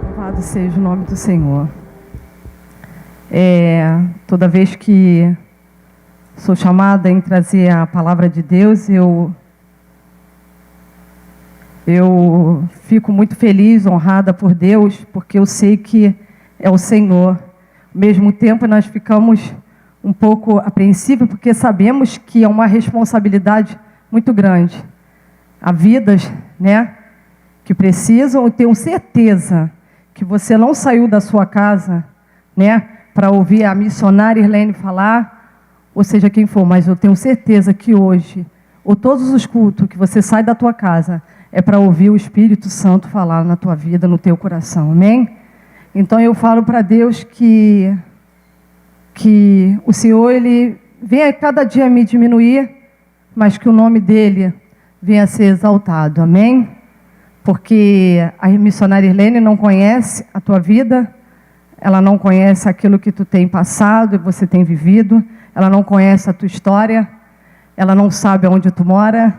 Louvado seja o nome do Senhor. Toda vez que sou chamada em trazer a palavra de Deus, eu fico muito feliz, honrada por Deus, porque eu sei que é o Senhor. Ao mesmo tempo, nós ficamos um pouco apreensivos, porque sabemos que é uma responsabilidade muito grande. Há vidas, que precisam, eu tenho certeza que você não saiu da sua casa, para ouvir a missionária Irlene falar, ou seja, quem for, mas eu tenho certeza que hoje, ou todos os cultos que você sai da tua casa, é para ouvir o Espírito Santo falar na tua vida, no teu coração, amém? Então eu falo para Deus que o Senhor, Ele venha cada dia me diminuir, mas que o nome dEle venha a ser exaltado, amém? Porque a missionária Irlene não conhece a tua vida, ela não conhece aquilo que tu tem passado e você tem vivido, ela não conhece a tua história, ela não sabe onde tu mora,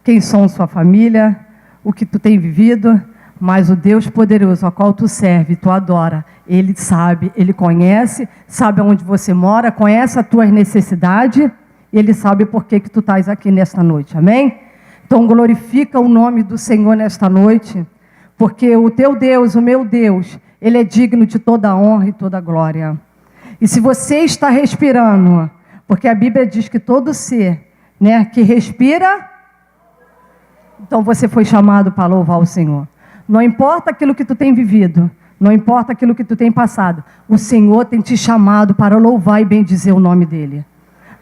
quem são sua família, o que tu tem vivido, mas o Deus poderoso ao qual tu serve, tu adora, Ele sabe, Ele conhece, sabe onde você mora, conhece as tuas necessidades, e Ele sabe por que tu estás aqui nesta noite, amém? Então glorifica o nome do Senhor nesta noite, porque o teu Deus, o meu Deus, Ele é digno de toda a honra e toda a glória. E se você está respirando, porque a Bíblia diz que todo ser, que respira, então você foi chamado para louvar o Senhor. Não importa aquilo que tu tem vivido, não importa aquilo que tu tem passado, o Senhor tem te chamado para louvar e bendizer o nome dEle.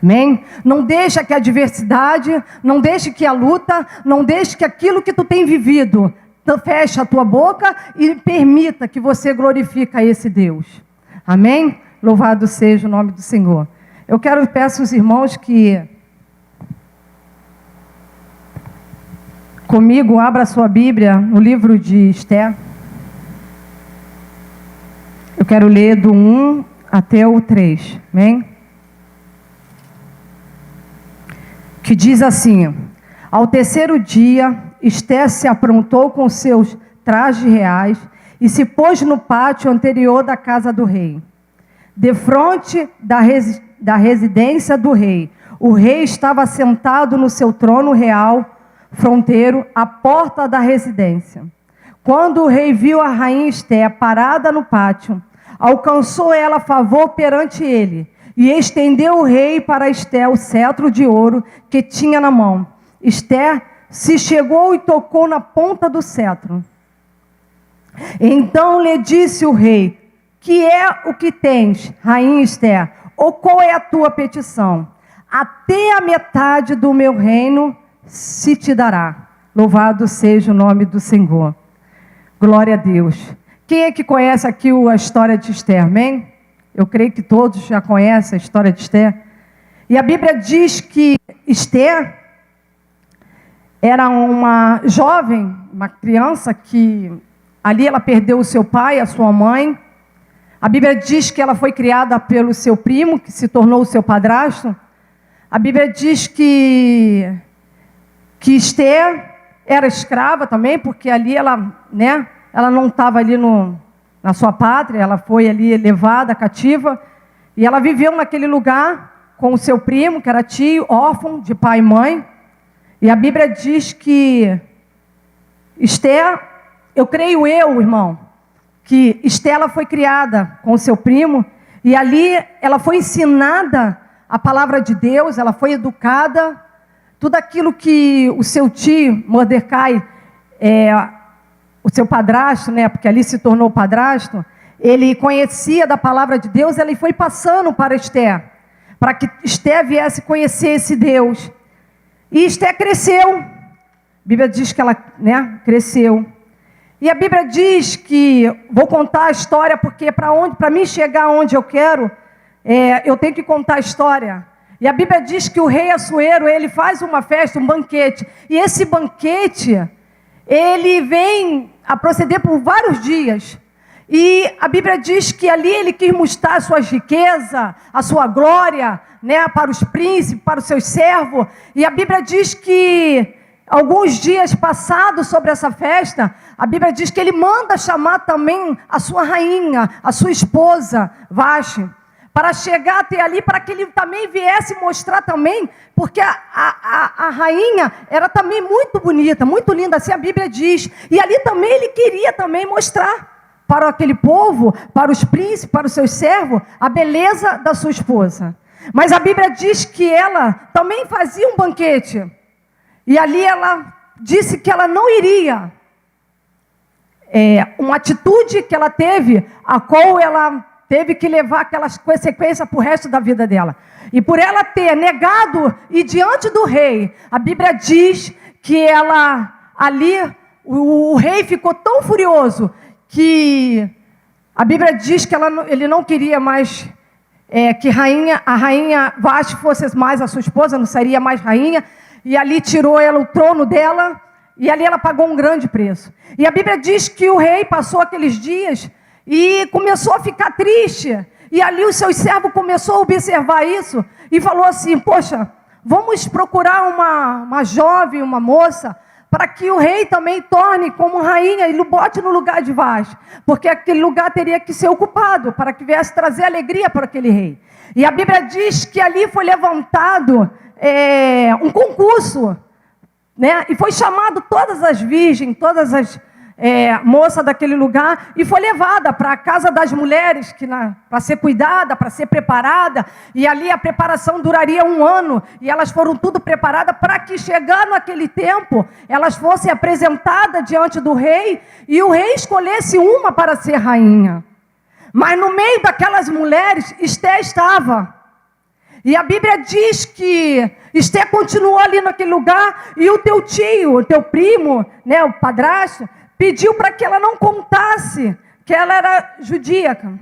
Amém? Não deixa que a adversidade, não deixe que a luta, não deixe que aquilo que tu tem vivido, feche a tua boca e permita que você glorifique a esse Deus. Amém? Louvado seja o nome do Senhor. Eu peço aos irmãos que comigo abra a sua Bíblia no livro de Esther. Eu quero ler do 1 até o 3. Amém? Que diz assim: ao terceiro dia, Esther se aprontou com seus trajes reais e se pôs no pátio anterior da casa do rei, defronte da residência do rei. O rei estava sentado no seu trono real fronteiro, à porta da residência. Quando o rei viu a rainha Esther parada no pátio, alcançou ela favor perante ele, e estendeu o rei para Esther o cetro de ouro que tinha na mão. Esther se chegou e tocou na ponta do cetro. Então lhe disse o rei: que é o que tens, rainha Esther? Ou qual é a tua petição? Até a metade do meu reino se te dará. Louvado seja o nome do Senhor. Glória a Deus. Quem é que conhece aqui a história de Esther, amém? Eu creio que todos já conhecem a história de Esther. E a Bíblia diz que Esther era uma jovem, uma criança que ali ela perdeu o seu pai, a sua mãe. A Bíblia diz que ela foi criada pelo seu primo, que se tornou o seu padrasto. A Bíblia diz que Esther era escrava também, porque ali ela não estava ali na sua pátria, ela foi ali levada cativa, e ela viveu naquele lugar com o seu primo, que era tio, órfão de pai e mãe. E a Bíblia diz que Esther, eu creio irmão, que Esther ela foi criada com o seu primo, e ali ela foi ensinada a palavra de Deus, ela foi educada, tudo aquilo que o seu tio, Mordecai, o seu padrasto, porque ali se tornou padrasto, ele conhecia da palavra de Deus, ele foi passando para Esther, para que Esther viesse conhecer esse Deus. E Esther cresceu. A Bíblia diz que ela cresceu. E a Bíblia diz que, vou contar a história, porque para mim chegar onde eu quero, eu tenho que contar a história. E a Bíblia diz que o rei Assuero, ele faz uma festa, um banquete. E esse banquete, ele vem a proceder por vários dias. E a Bíblia diz que ali ele quis mostrar a sua riqueza, a sua glória, né, para os príncipes, para os seus servos. E a Bíblia diz que alguns dias passados sobre essa festa, a Bíblia diz que ele manda chamar também a sua rainha, a sua esposa, Vaste, para chegar até ali, para que ele também viesse mostrar também, porque a rainha era também muito bonita, muito linda, assim a Bíblia diz. E ali também ele queria também mostrar para aquele povo, para os príncipes, para os seus servos, a beleza da sua esposa. Mas a Bíblia diz que ela também fazia um banquete. E ali ela disse que ela não iria. Uma atitude que ela teve, a qual ela teve que levar aquelas consequências para o resto da vida dela. E por ela ter negado e diante do rei, a Bíblia diz que ela ali, o rei ficou tão furioso que a Bíblia diz que ele não queria mais que a rainha Vaste fosse mais a sua esposa, não seria mais rainha, e ali tirou ela o trono dela, e ali ela pagou um grande preço. E a Bíblia diz que o rei passou aqueles dias e começou a ficar triste, e ali os seus servos começou a observar isso, e falou assim, poxa, vamos procurar uma jovem, uma moça, para que o rei também torne como rainha e o bote no lugar de Vaste, porque aquele lugar teria que ser ocupado, para que viesse trazer alegria para aquele rei. E a Bíblia diz que ali foi levantado um concurso, né? E foi chamado todas as virgens, todas as moças daquele lugar, e foi levada para a casa das mulheres, para ser cuidada, para ser preparada, e ali a preparação duraria 1 ano, e elas foram tudo preparadas para que, chegando aquele tempo, elas fossem apresentadas diante do rei, e o rei escolhesse uma para ser rainha. Mas no meio daquelas mulheres, Esté estava. E a Bíblia diz que Esté continuou ali naquele lugar, e o teu tio, o teu primo, né, o padrasto, pediu para que ela não contasse que ela era judíaca.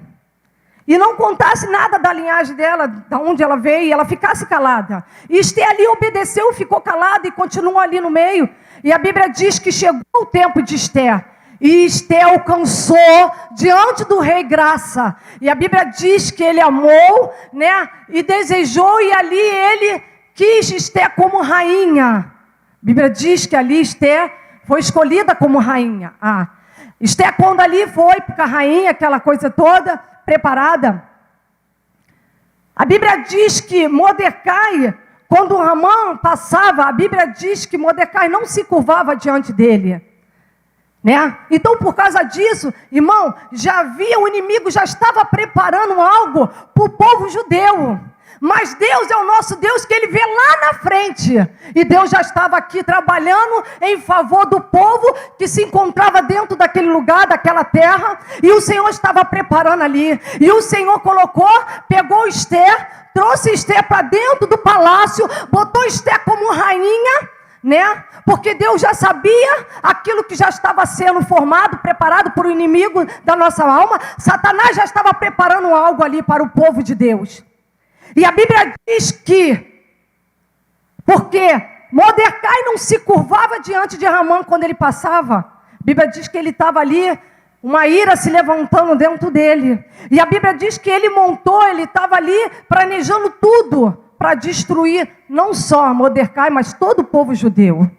E não contasse nada da linhagem dela, de onde ela veio, e ela ficasse calada. E Esté ali obedeceu, ficou calada e continuou ali no meio. E a Bíblia diz que chegou o tempo de Esté. E Esté alcançou diante do rei graça. E a Bíblia diz que ele amou, né, e desejou, e ali ele quis Esté como rainha. A Bíblia diz que ali Esté foi escolhida como rainha. Esté, quando ali foi para a rainha, aquela coisa toda preparada. A Bíblia diz que Mordecai, quando Amã passava, a Bíblia diz que Mordecai não se curvava diante dele, né? Então, por causa disso, irmão, o inimigo já estava preparando algo para o povo judeu. Mas Deus é o nosso Deus, que Ele vê lá na frente. E Deus já estava aqui trabalhando em favor do povo que se encontrava dentro daquele lugar, daquela terra. E o Senhor estava preparando ali. E o Senhor pegou Esté, trouxe Esté para dentro do palácio, botou Esté como rainha, né? Porque Deus já sabia aquilo que já estava sendo formado, preparado por o inimigo da nossa alma. Satanás já estava preparando algo ali para o povo de Deus. E a Bíblia diz que, porque Mordecai não se curvava diante de Amã quando ele passava, a Bíblia diz que ele estava ali, uma ira se levantando dentro dele. E a Bíblia diz que ele estava ali planejando tudo para destruir não só Mordecai, mas todo o povo judeu.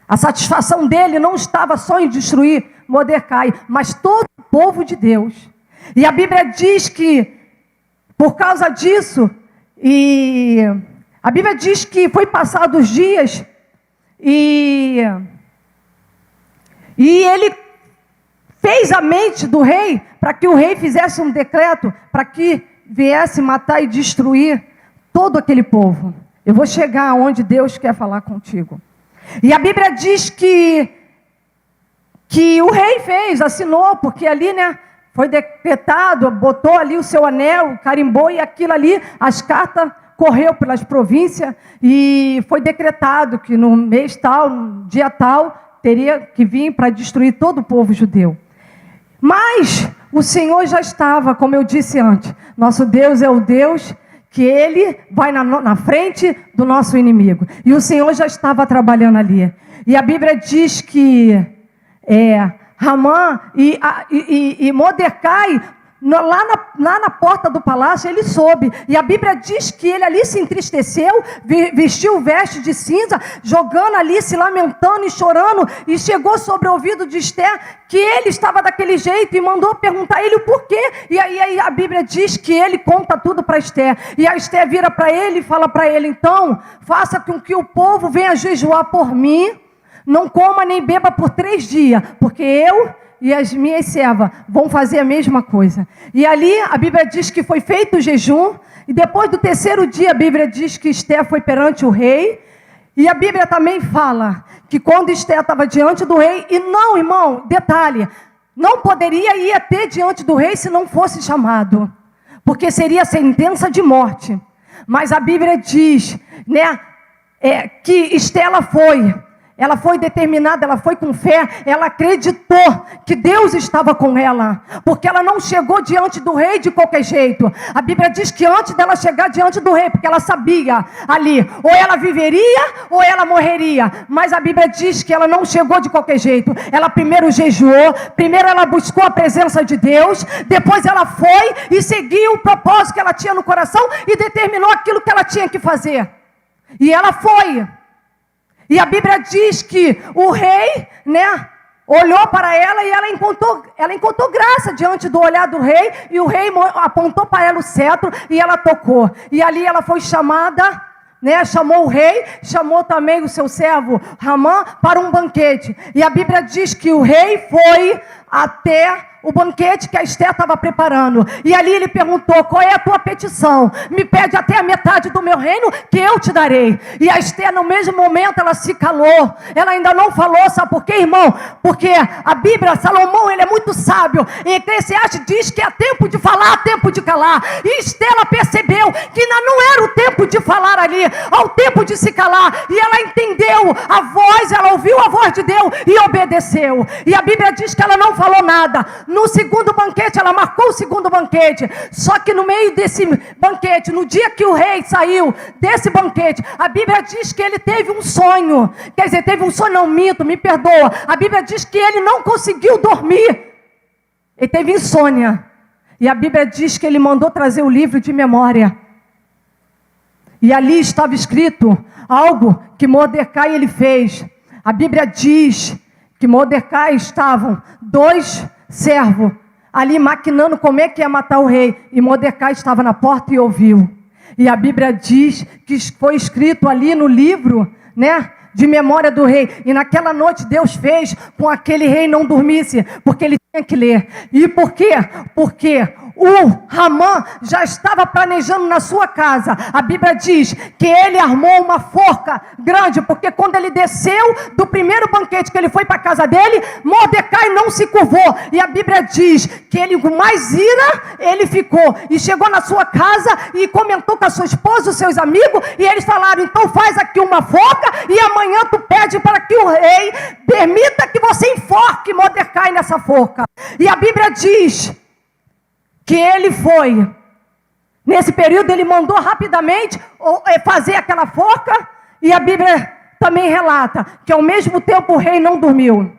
A satisfação dele não estava só em destruir Mordecai, mas todo o povo de Deus. E a Bíblia diz que, por causa disso, e a Bíblia diz que foi passados os dias, e ele fez a mente do rei, para que o rei fizesse um decreto, para que viesse matar e destruir todo aquele povo. Eu vou chegar onde Deus quer falar contigo. E a Bíblia diz que o rei assinou, porque ali, né, foi decretado, botou ali o seu anel, carimbou, e aquilo ali, as cartas correu pelas províncias, e foi decretado que no mês tal, no dia tal, teria que vir para destruir todo o povo judeu. Mas o Senhor já estava, como eu disse antes, nosso Deus é o Deus que ele vai na frente do nosso inimigo. E o Senhor já estava trabalhando ali. E a Bíblia diz que Ramã e Mordecai, lá na porta do palácio, ele soube. E a Bíblia diz que ele ali se entristeceu, vestiu veste de cinza, jogando ali, se lamentando e chorando. E chegou sobre o ouvido de Esther que ele estava daquele jeito e mandou perguntar a ele o porquê. E aí a Bíblia diz que ele conta tudo para Esther. E a Esther vira para ele e fala para ele: então, faça com que o povo venha jejuar por mim, não coma nem beba por 3 dias, porque eu e as minhas servas vão fazer a mesma coisa. E ali a Bíblia diz que foi feito o jejum. E depois do 3º dia, a Bíblia diz que Esther foi perante o rei. E a Bíblia também fala que quando Esther estava diante do rei, e não, irmão, detalhe, não poderia ir até diante do rei se não fosse chamado, porque seria sentença de morte. Mas a Bíblia diz, né, que Esther ela foi determinada, ela foi com fé, ela acreditou que Deus estava com ela, porque ela não chegou diante do rei de qualquer jeito. A Bíblia diz que antes dela chegar diante do rei, porque ela sabia ali, ou ela viveria, ou ela morreria, mas a Bíblia diz que ela não chegou de qualquer jeito. Ela primeiro jejuou, primeiro ela buscou a presença de Deus, depois ela foi e seguiu o propósito que ela tinha no coração e determinou aquilo que ela tinha que fazer. E ela foi. E a Bíblia diz que o rei, né, olhou para ela e ela encontrou graça diante do olhar do rei. E o rei apontou para ela o cetro e ela tocou. E ali ela foi chamada, né, chamou o rei, chamou também o seu servo Ramã para um banquete. E a Bíblia diz que o rei foi até o banquete que a Esther estava preparando. E ali ele perguntou: qual é a tua petição? Me pede até a metade do meu reino que eu te darei. E a Esther, no mesmo momento, ela se calou. Ela ainda não falou. Sabe por quê, irmão? Porque a Bíblia, Salomão, ele é muito sábio. Em Eclesiastes diz que é tempo de falar, há tempo de calar. E Esther, ela percebeu que ainda não era o tempo de falar ali, ao tempo de se calar. E ela entendeu a voz, ela ouviu a voz de Deus e obedeceu. E a Bíblia diz que ela não falou nada. No 2º banquete, ela marcou o 2º banquete. Só que no meio desse banquete, no dia que o rei saiu desse banquete, a Bíblia diz que ele teve um sonho. Quer dizer, teve um sonho, não minto, me perdoa. A Bíblia diz que ele não conseguiu dormir. Ele teve insônia. E a Bíblia diz que ele mandou trazer o livro de memória. E ali estava escrito algo que Mordecai ele fez. A Bíblia diz que Mordecai estavam 2 servos ali maquinando como é que ia matar o rei. E Mordecai estava na porta e ouviu. E a Bíblia diz que foi escrito ali no livro, né, de memória do rei. E naquela noite Deus fez com aquele rei não dormisse, porque ele tinha que ler. E por quê? Porque o Ramã já estava planejando na sua casa. A Bíblia diz que ele armou uma forca grande, porque quando ele desceu do primeiro banquete que ele foi para a casa dele, Mordecai não se curvou. E a Bíblia diz que ele, com mais ira, ele ficou. E chegou na sua casa e comentou com a sua esposa, os seus amigos, e eles falaram: então faz aqui uma forca e amanhã tu pede para que o rei permita que você enforque Mordecai nessa forca. E a Bíblia diz que ele foi, nesse período ele mandou rapidamente fazer aquela forca. E a Bíblia também relata que ao mesmo tempo o rei não dormiu.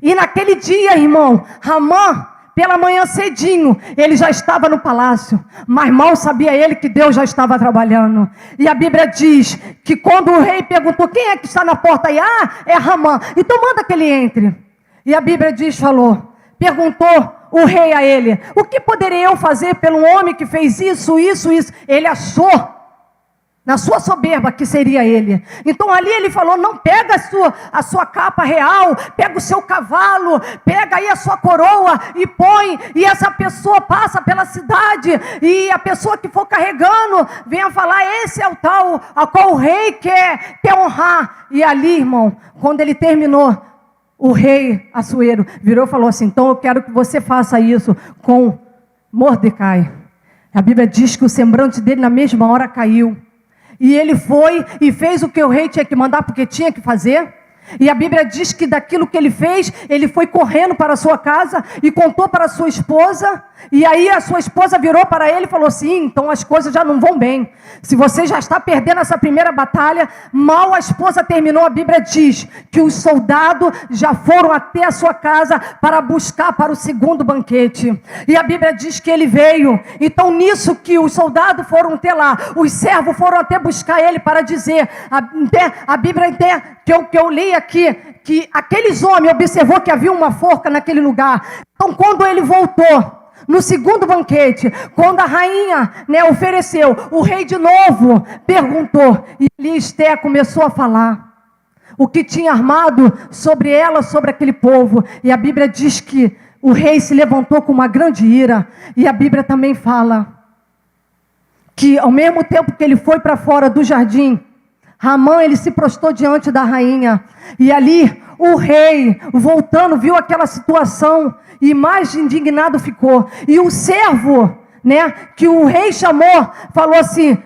E naquele dia, irmão, Ramã, pela manhã cedinho, ele já estava no palácio, mas mal sabia ele que Deus já estava trabalhando. E a Bíblia diz que quando o rei perguntou: quem é que está na porta aí? Ah, é Ramã, então manda que ele entre. E a Bíblia diz, perguntou o rei a ele: o que poderia eu fazer pelo homem que fez isso? Ele achou, na sua soberba, que seria ele. Então ali ele falou: não, pega a sua capa real, pega o seu cavalo, pega aí a sua coroa e põe, e essa pessoa passa pela cidade, e a pessoa que for carregando, venha falar: esse é o tal a qual o rei quer honrar. E ali, irmão, quando ele terminou, o rei Assuero virou e falou assim: então eu quero que você faça isso com Mordecai. A Bíblia diz que o semblante dele na mesma hora caiu. E ele foi e fez o que o rei tinha que mandar, porque tinha que fazer. E a Bíblia diz que daquilo que ele fez, ele foi correndo para a sua casa e contou para a sua esposa. E aí a sua esposa virou para ele e falou assim: então as coisas já não vão bem. Se você já está perdendo essa primeira batalha, mal a esposa terminou, a Bíblia diz que os soldados já foram até a sua casa para buscar para o segundo banquete. E a Bíblia diz que ele veio. Então nisso que os soldados foram até lá, os servos foram até buscar ele para dizer, a Bíblia até que eu li aqui, que aqueles homens observou que havia uma forca naquele lugar. Então quando ele voltou no segundo banquete, quando a rainha, ofereceu, o rei de novo perguntou, e ali Esther começou a falar o que tinha armado sobre ela, sobre aquele povo. E a Bíblia diz que o rei se levantou com uma grande ira. E a Bíblia também fala que ao mesmo tempo que ele foi para fora do jardim, Ramã, ele se prostrou diante da rainha. E ali o rei, voltando, viu aquela situação e mais indignado ficou. E o servo, que o rei chamou, falou assim: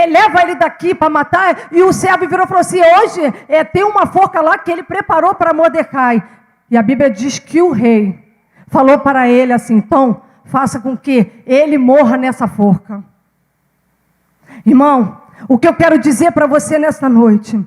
leva ele daqui para matar. E o servo virou e falou assim: hoje tem uma forca lá que ele preparou para Mordecai. E a Bíblia diz que o rei falou para ele assim: então faça com que ele morra nessa forca. Irmão, o que eu quero dizer para você nesta noite,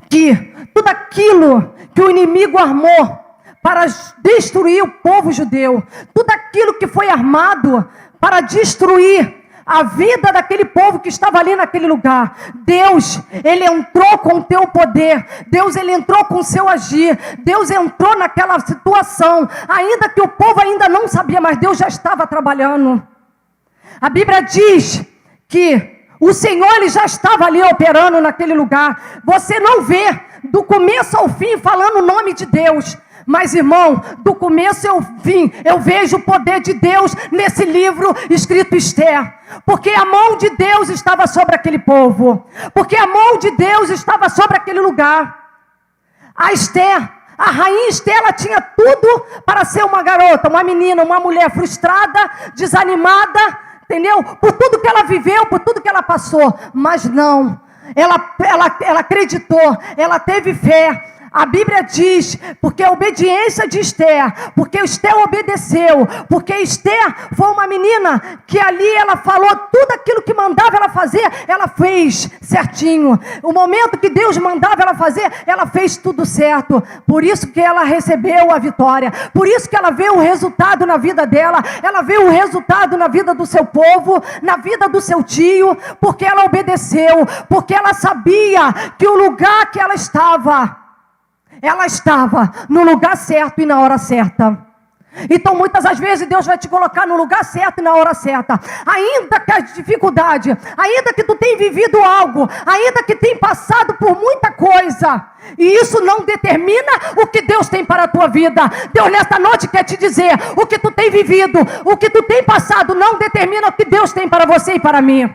que tudo aquilo que o inimigo armou para destruir o povo judeu, tudo aquilo que foi armado para destruir a vida daquele povo que estava ali naquele lugar, Deus, Ele entrou com o teu poder, Deus, Ele entrou com o seu agir, Deus entrou naquela situação, ainda que o povo ainda não sabia, mas Deus já estava trabalhando. A Bíblia diz que o Senhor, Ele já estava ali operando naquele lugar. Você não vê do começo ao fim falando o nome de Deus, mas irmão, do começo ao fim eu vejo o poder de Deus nesse livro escrito Esther, porque a mão de Deus estava sobre aquele povo, porque a mão de Deus estava sobre aquele lugar. A rainha Esther, ela tinha tudo para ser uma garota, uma menina, uma mulher frustrada, desanimada, entendeu? Por tudo que ela viveu, por tudo que ela passou, mas não, ela acreditou, ela teve fé. A Bíblia diz, porque a obediência de Esther, porque Esther obedeceu, porque Esther foi uma menina que ali ela falou tudo aquilo que mandava ela fazer, ela fez certinho. O momento que Deus mandava ela fazer, ela fez tudo certo. Por isso que ela recebeu a vitória, por isso que ela vê o resultado na vida dela, ela vê o resultado na vida do seu povo, na vida do seu tio, porque ela obedeceu, porque ela sabia que o lugar que ela estava no lugar certo e na hora certa. Então muitas das vezes Deus vai te colocar no lugar certo e na hora certa, ainda que a dificuldade, ainda que tu tenha vivido algo, ainda que tenha passado por muita coisa, e isso não determina o que Deus tem para a tua vida. Deus nesta noite quer te dizer, o que tu tem vivido, o que tu tem passado, não determina o que Deus tem para você e para mim.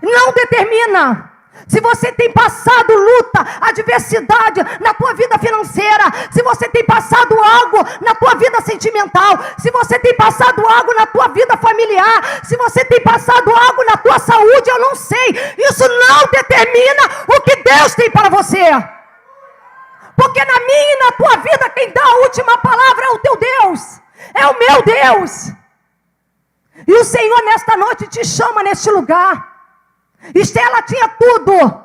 Não determina. Se você tem passado luta, adversidade na tua vida financeira, se você tem passado algo na tua vida sentimental, se você tem passado algo na tua vida familiar, se você tem passado algo na tua saúde, eu não sei, isso não determina o que Deus tem para você. Porque na minha e na tua vida quem dá a última palavra é o teu Deus, é o meu Deus. E o Senhor nesta noite te chama neste lugar. Esther, ela tinha tudo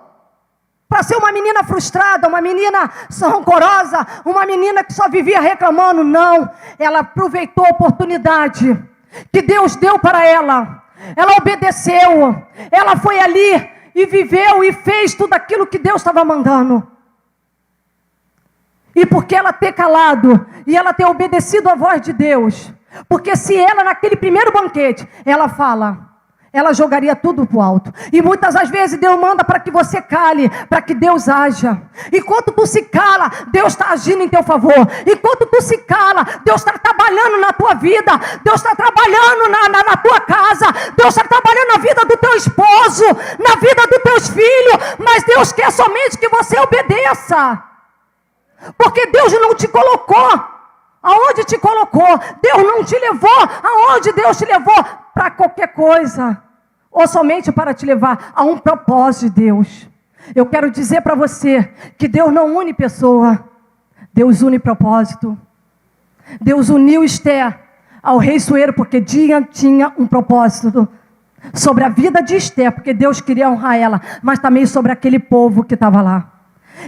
para ser uma menina frustrada, uma menina rancorosa, uma menina que só vivia reclamando. Não, ela aproveitou a oportunidade que Deus deu para ela. Ela obedeceu, ela foi ali e viveu e fez tudo aquilo que Deus estava mandando. E porque ela ter calado e ela ter obedecido a voz de Deus, porque se ela naquele primeiro banquete, ela fala, ela jogaria tudo para o alto. E muitas das vezes Deus manda para que você cale, para que Deus haja. Enquanto tu se cala, Deus está agindo em teu favor. Enquanto tu se cala, Deus está trabalhando na tua vida, Deus está trabalhando na tua casa, Deus está trabalhando na vida do teu esposo, na vida dos teus filhos. Mas Deus quer somente que você obedeça, porque Deus não te colocou aonde te colocou, Deus não te levou aonde Deus te levou para qualquer coisa, ou somente para te levar a um propósito de Deus. Eu quero dizer para você que Deus não une pessoa, Deus une propósito. Deus uniu Esther ao rei Assuero, porque tinha um propósito sobre a vida de Esther, porque Deus queria honrar ela, mas também sobre aquele povo que estava lá.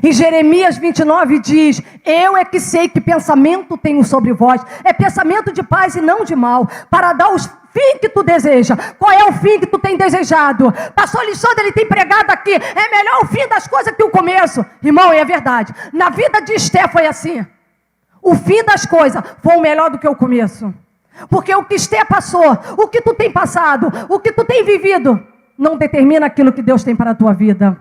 Em Jeremias 29 diz: eu é que sei que pensamento tenho sobre vós, é pensamento de paz e não de mal, para dar os fim que tu deseja. Qual é o fim que tu tem desejado? Pastor Alexandre, ele tem pregado aqui, é melhor o fim das coisas que o começo. Irmão, é verdade, na vida de Esther foi assim. O fim das coisas foi melhor do que o começo, porque o que Esther passou, o que tu tem passado, o que tu tem vivido, não determina aquilo que Deus tem para a tua vida.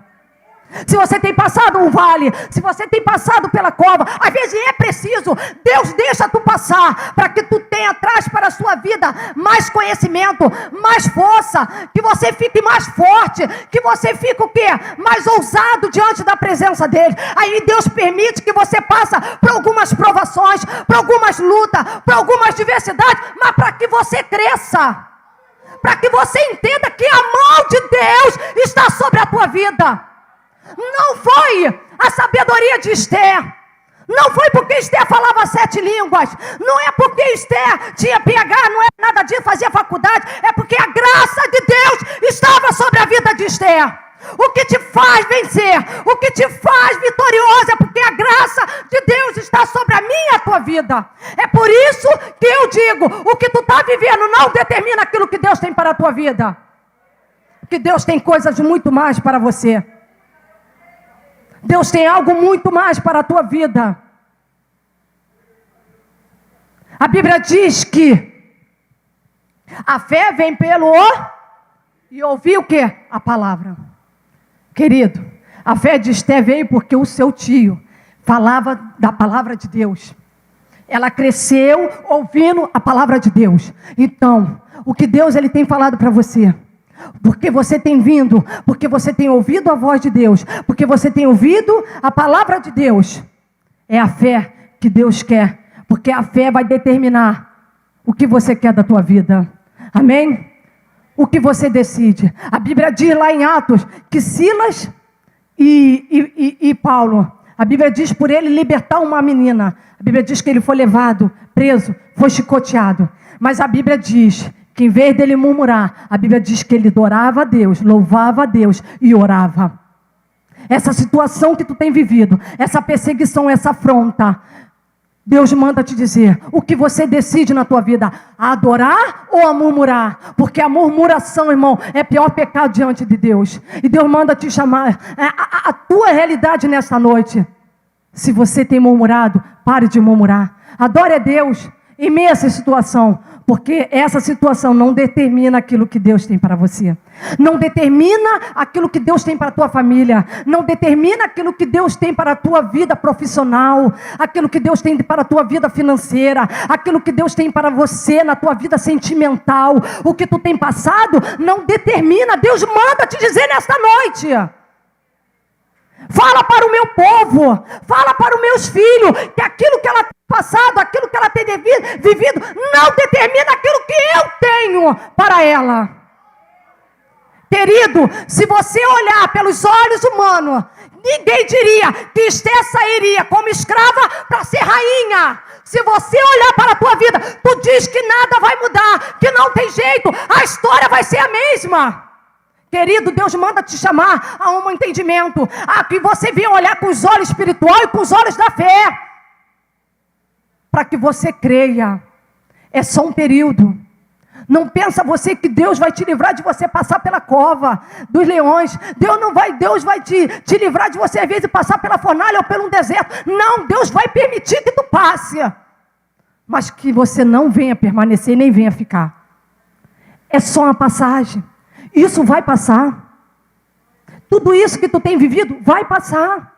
Se você tem passado um vale, se você tem passado pela cova, às vezes é preciso, Deus deixa tu passar, para que tu tenha, traz para a sua vida mais conhecimento, mais força, que você fique mais forte, que você fique o quê? Mais ousado diante da presença dele. Aí Deus permite que você passe por algumas provações, por algumas lutas, por algumas diversidades, mas para que você cresça, para que você entenda que a mão de Deus está sobre a tua vida. Não foi a sabedoria de Esther, não foi porque Esther falava 7 línguas, não é porque Esther tinha PH, não é nada disso, fazia faculdade, é porque a graça de Deus estava sobre a vida de Esther. O que te faz vencer, o que te faz vitoriosa, é porque a graça de Deus está sobre a minha e a tua vida. É por isso que eu digo, o que tu está vivendo não determina aquilo que Deus tem para a tua vida, porque Deus tem coisas muito mais para você. Deus tem algo muito mais para a tua vida. A Bíblia diz que a fé vem pelo e ouvir o quê? A palavra. Querido, a fé de Esther veio porque o seu tio falava da palavra de Deus. Ela cresceu ouvindo a palavra de Deus. Então, o que Deus ele tem falado para você? Porque você tem vindo, porque você tem ouvido a voz de Deus, porque você tem ouvido a palavra de Deus. É a fé que Deus quer, porque a fé vai determinar o que você quer da tua vida. Amém? O que você decide. A Bíblia diz lá em Atos que Silas e Paulo, a Bíblia diz por ele libertar uma menina. A Bíblia diz que ele foi levado, preso, foi chicoteado. Mas a Bíblia diz que em vez dele murmurar, a Bíblia diz que ele adorava a Deus, louvava a Deus e orava. Essa situação que tu tem vivido, essa perseguição, essa afronta, Deus manda te dizer, o que você decide na tua vida, a adorar ou a murmurar? Porque a murmuração, irmão, é pior pecado diante de Deus. E Deus manda te chamar, a tua realidade nessa noite. Se você tem murmurado, pare de murmurar. Adore a Deus em meio a essa situação, porque essa situação não determina aquilo que Deus tem para você. Não determina aquilo que Deus tem para a tua família. Não determina aquilo que Deus tem para a tua vida profissional. Aquilo que Deus tem para a tua vida financeira. Aquilo que Deus tem para você na tua vida sentimental. O que tu tem passado não determina. Deus manda te dizer nesta noite. Fala para o meu povo, fala para os meus filhos, que aquilo que ela tem passado, aquilo que ela tem vivido, não determina aquilo que eu tenho para ela. Querido, se você olhar pelos olhos humanos, ninguém diria que Esther sairia como escrava para ser rainha. Se você olhar para a tua vida, tu diz que nada vai mudar, que não tem jeito, a história vai ser a mesma. Querido, Deus manda te chamar a um entendimento, a que você venha olhar com os olhos espirituais e com os olhos da fé, para que você creia. É só um período. Não pensa você que Deus vai te livrar de você passar pela cova dos leões. Deus vai te livrar de você às vezes passar pela fornalha ou pelo deserto. Não, Deus vai permitir que tu passe, mas que você não venha permanecer nem venha ficar. É só uma passagem. Isso vai passar. Tudo isso que tu tem vivido vai passar.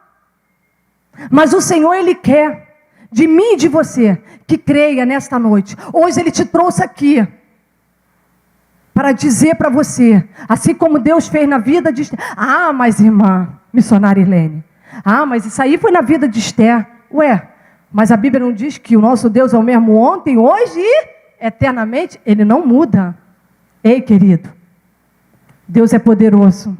Mas o Senhor, Ele quer de mim e de você que creia nesta noite. Hoje Ele te trouxe aqui para dizer para você, assim como Deus fez na vida de Esther. Ah, mas irmã missionária Irlene, mas isso aí foi na vida de Esther. Ué, mas a Bíblia não diz que o nosso Deus é o mesmo ontem, hoje e eternamente? Ele não muda. Ei, querido, Deus é poderoso.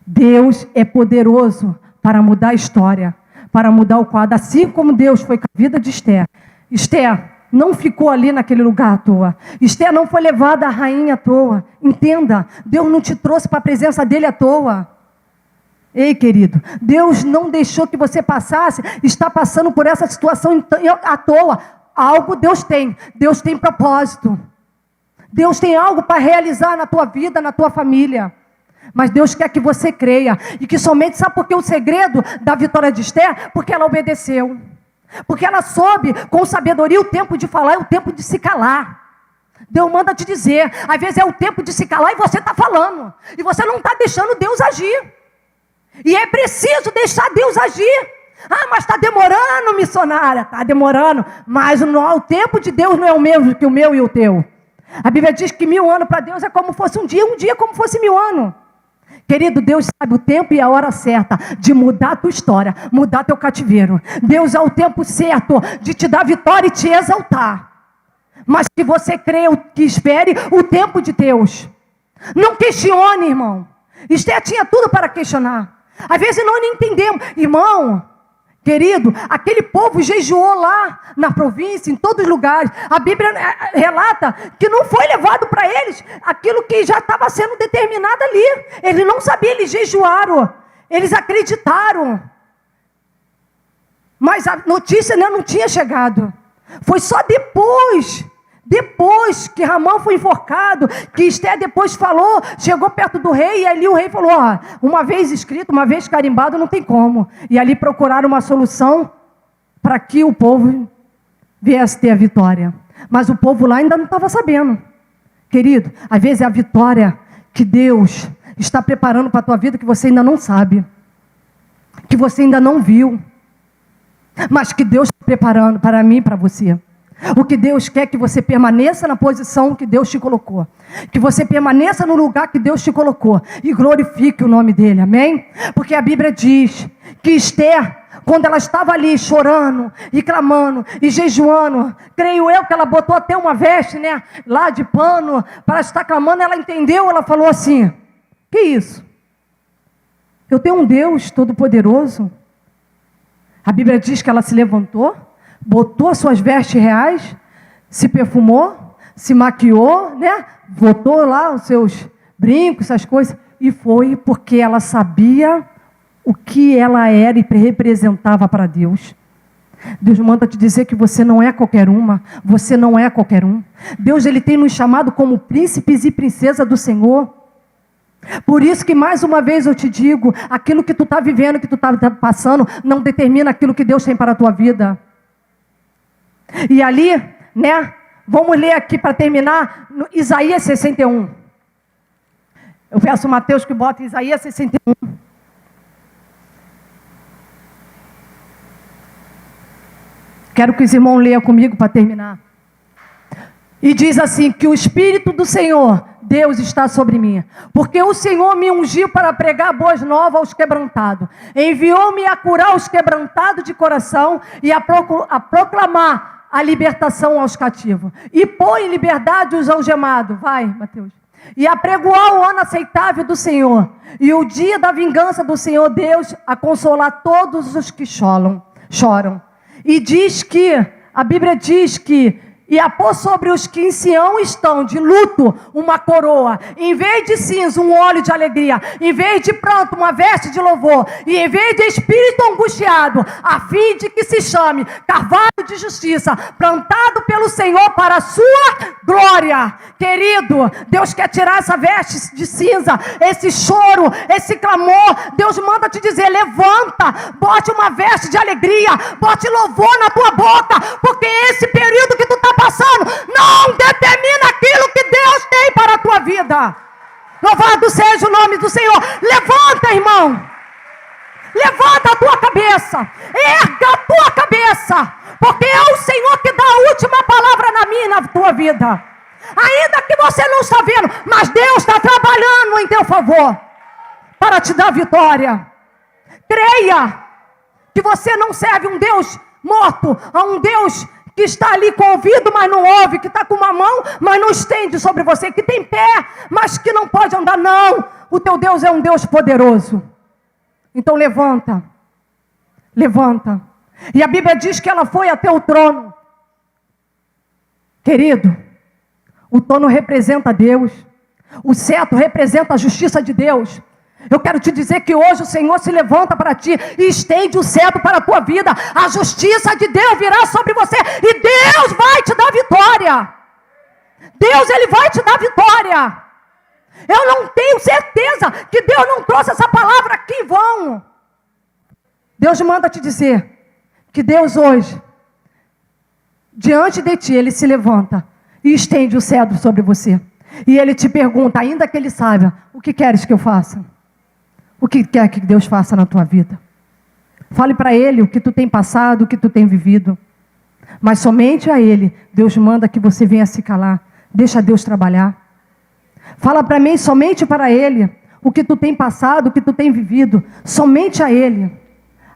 Deus é poderoso para mudar a história, para mudar o quadro. Assim como Deus foi com a vida de Esther. Esther, não ficou ali naquele lugar à toa. Esther não foi levada a rainha à toa. Entenda, Deus não te trouxe para a presença dele à toa. Ei, querido, Deus não deixou que você está passando por essa situação à toa. Algo Deus tem propósito. Deus tem algo para realizar na tua vida, na tua família. Mas Deus quer que você creia. E que somente, sabe por que o segredo da vitória de Esther? Porque ela obedeceu. Porque ela soube com sabedoria o tempo de falar e o tempo de se calar. Deus manda te dizer, às vezes é o tempo de se calar e você está falando. E você não está deixando Deus agir. E é preciso deixar Deus agir. Ah, mas está demorando, missionária. Está demorando, mas o tempo de Deus não é o mesmo que o meu e o teu. A Bíblia diz que 1000 anos para Deus é como fosse um dia como fosse 1000 anos. Querido, Deus sabe o tempo e a hora certa de mudar a tua história, mudar teu cativeiro. Deus é o tempo certo de te dar vitória e te exaltar. Mas que você creia, que espere o tempo de Deus. Não questione, irmão. Esther tinha tudo para questionar. Às vezes nós não entendemos. Irmão, querido, aquele povo jejuou lá na província, em todos os lugares. A Bíblia relata que não foi levado para eles aquilo que já estava sendo determinado ali. Eles não sabiam, eles jejuaram. Eles acreditaram. Mas a notícia não tinha chegado. Foi só depois que Ramã foi enforcado, que Esther depois falou, chegou perto do rei, e ali o rei falou, uma vez escrito, uma vez carimbado, não tem como. E ali procuraram uma solução para que o povo viesse ter a vitória. Mas o povo lá ainda não estava sabendo. Querido, às vezes é a vitória que Deus está preparando para a tua vida, que você ainda não sabe, que você ainda não viu, mas que Deus está preparando para mim e para você. O que Deus quer é que você permaneça na posição que Deus te colocou. Que você permaneça no lugar que Deus te colocou. E glorifique o nome dele, amém? Porque a Bíblia diz que Esther, quando ela estava ali chorando e clamando e jejuando, creio eu que ela botou até uma veste, lá de pano, para estar clamando, ela entendeu, ela falou assim, que isso? Eu tenho um Deus todo-poderoso. A Bíblia diz que ela se levantou, botou as suas vestes reais, se perfumou, se maquiou, botou lá os seus brincos, essas coisas, e foi porque ela sabia o que ela era e representava para Deus. Deus manda te dizer que você não é qualquer uma, você não é qualquer um. Deus, Ele tem nos chamado como príncipes e princesa do Senhor. Por isso que mais uma vez eu te digo, aquilo que tu está vivendo, que tu está passando, não determina aquilo que Deus tem para a tua vida. E ali, vamos ler aqui para terminar, no Isaías 61. Eu peço o Mateus que bota Isaías 61. Quero que os irmãos leiam comigo para terminar. E diz assim, que o Espírito do Senhor, Deus, está sobre mim. Porque o Senhor me ungiu para pregar boas novas aos quebrantados. Enviou-me a curar os quebrantados de coração e a proclamar a libertação aos cativos. E pôr em liberdade os algemados. Vai, Mateus. E apregoar o ano aceitável do Senhor. E o dia da vingança do Senhor Deus, a consolar todos os que choram. E diz que, a Bíblia diz que, e a pôr sobre os que em Sião estão de luto uma coroa, em vez de cinza um óleo de alegria, em vez de pranto uma veste de louvor, e em vez de espírito angustiado, a fim de que se chame carvalho de justiça, plantado pelo Senhor para a sua glória. Querido, Deus quer tirar essa veste de cinza, esse choro, esse clamor. Deus manda te dizer, levanta, bote uma veste de alegria, bote louvor na tua boca, porque esse período que tu está passando não determina aquilo que Deus tem para a tua vida. Louvado seja o nome do Senhor. Levanta, irmão, levanta a tua cabeça, erga a tua cabeça, porque é o Senhor que dá a última palavra na minha e na tua vida. Ainda que você não está vendo, mas Deus está trabalhando em teu favor para te dar vitória. Creia que você não serve um Deus morto, a um Deus que está ali com o ouvido, mas não ouve, que está com uma mão, mas não estende sobre você, que tem pé, mas que não pode andar. Não, o teu Deus é um Deus poderoso. Então levanta, levanta. E a Bíblia diz que ela foi até o trono. Querido, o trono representa Deus. O cetro representa a justiça de Deus. Eu quero te dizer que hoje o Senhor se levanta para ti e estende o cetro para a tua vida. A justiça de Deus virá sobre você e Deus vai te dar vitória. Deus, Ele vai te dar vitória. Eu não tenho certeza que Deus não trouxe essa palavra aqui em vão. Deus manda te dizer que Deus hoje, diante de ti, Ele se levanta e estende o cetro sobre você. E Ele te pergunta, ainda que Ele saiba, o que queres que eu faça? O que quer que Deus faça na tua vida? Fale para Ele o que tu tem passado, o que tu tem vivido. Mas somente a Ele, Deus manda que você venha se calar. Deixa Deus trabalhar. Fala para mim somente para Ele o que tu tem passado, o que tu tem vivido. Somente a Ele.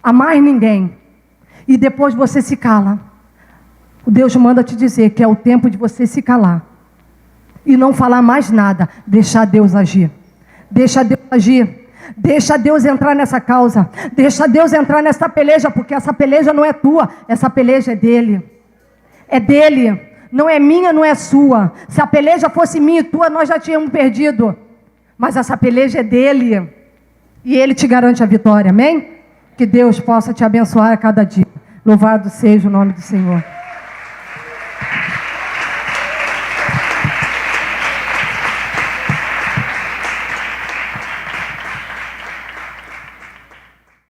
A mais ninguém. E depois você se cala. O Deus manda te dizer que é o tempo de você se calar. E não falar mais nada. Deixar Deus agir. Deixa Deus agir. Deixa Deus entrar nessa causa. Deixa Deus entrar nessa peleja. Porque essa peleja não é tua. Essa peleja é dele. É dele. Não é minha, não é sua. Se a peleja fosse minha e tua, nós já tínhamos perdido. Mas essa peleja é dele. E Ele te garante a vitória. Amém? Que Deus possa te abençoar a cada dia. Louvado seja o nome do Senhor.